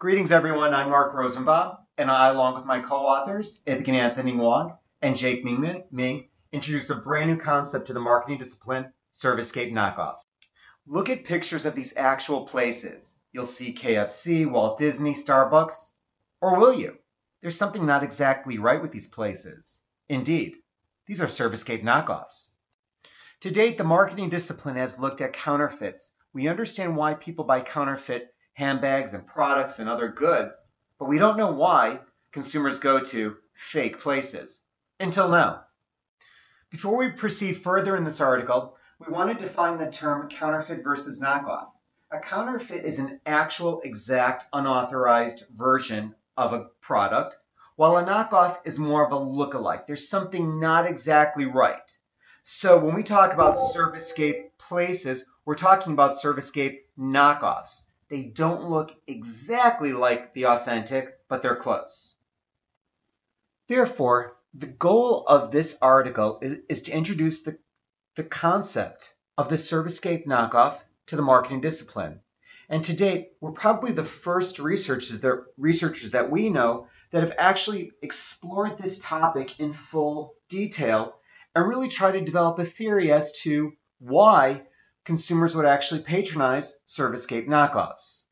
Greetings, everyone. I'm Mark Rosenbaum, and I, along with my co-authors, Anthony Wong and Jake Ming, introduce a brand new concept to the marketing discipline, Servicescape knockoffs. Look at pictures of these actual places. You'll see KFC, Walt Disney, Starbucks, or will you? There's something not exactly right with these places. Indeed, these are Servicescape knockoffs. To date, the marketing discipline has looked at counterfeits. We understand why people buy counterfeit handbags and products and other goods, but we don't know why consumers go to fake places. Until now. Before we proceed further in this article, we want to define the term counterfeit versus knockoff. A counterfeit is an actual, exact, unauthorized version of a product, while a knockoff is more of a look-alike. There's something not exactly right. So when we talk about Servicescape places, we're talking about Servicescape knockoffs. They don't look exactly like the authentic, but they're close. Therefore, the goal of this article is to introduce the concept of the Servicescape knockoff to the marketing discipline. And to date, we're probably the first researchers that we know that have actually explored this topic in full detail and really tried to develop a theory as to why consumers would actually patronize Servicescape knockoffs.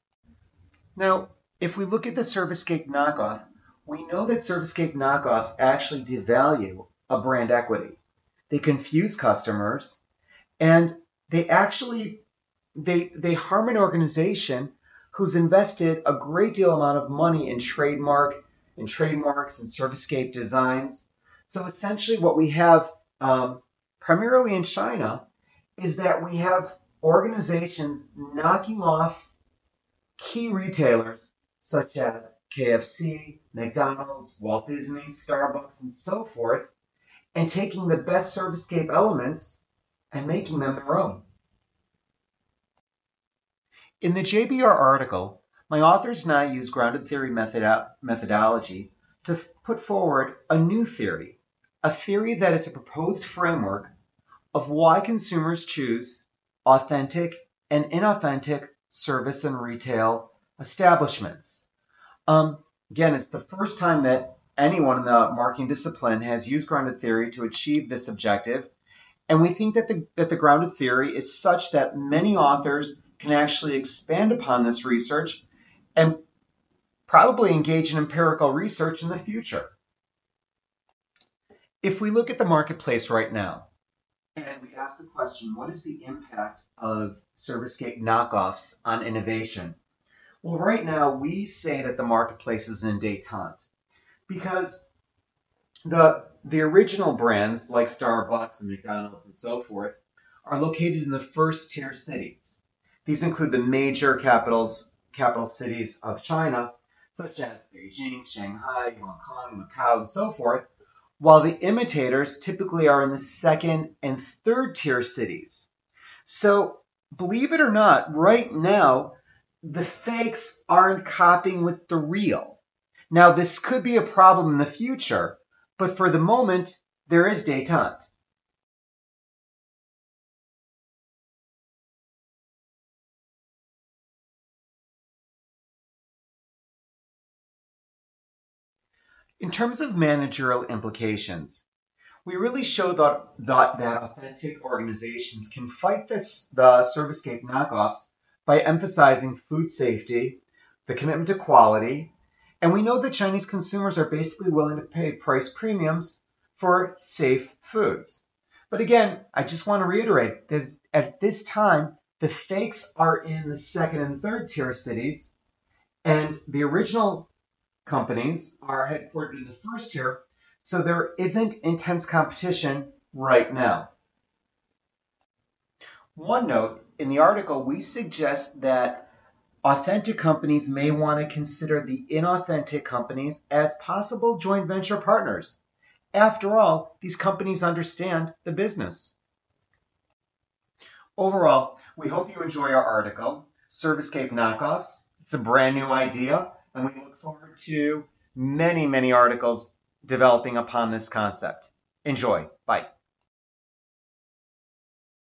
Now, if we look at the Servicescape knockoff, we know that Servicescape knockoffs actually devalue a brand equity. They confuse customers, and they actually they harm an organization who's invested a great deal amount of money in trademarks and Servicescape designs. So essentially what we have primarily in China is that we have organizations knocking off key retailers such as KFC, McDonald's, Walt Disney, Starbucks, and so forth, and taking the best Servicescape elements and making them their own. In the JBR article, my authors and I use grounded theory methodology to put forward a new theory, a theory that is a proposed framework of why consumers choose authentic and inauthentic service and retail establishments. Again, it's the first time that anyone in the marketing discipline has used grounded theory to achieve this objective, and we think that the grounded theory is such that many authors can actually expand upon this research and probably engage in empirical research in the future. If we look at the marketplace right now, and we ask the question, what is the impact of Servicescape knockoffs on innovation? Well, right now, we say that the marketplace is in détente because the original brands like Starbucks and McDonald's and so forth are located in the first-tier cities. These include the major capital cities of China, such as Beijing, Shanghai, Hong Kong, Macau, and so forth, while the imitators typically are in the second and third tier cities. So, believe it or not, right now, the fakes aren't copying with the real. Now, this could be a problem in the future, but for the moment, there is détente. In terms of managerial implications, we really show that authentic organizations can fight the Servicescape knockoffs by emphasizing food safety, the commitment to quality, and we know that Chinese consumers are basically willing to pay price premiums for safe foods. But again, I just want to reiterate that at this time, the fakes are in the second and third tier cities, and the original companies are headquartered in the first tier, so there isn't intense competition right now. One note, in the article, we suggest that authentic companies may want to consider the inauthentic companies as possible joint venture partners. After all, these companies understand the business. Overall, we hope you enjoy our article, Servicescape knockoffs. It's a brand new idea, and we look forward to many, many articles developing upon this concept. Enjoy. Bye.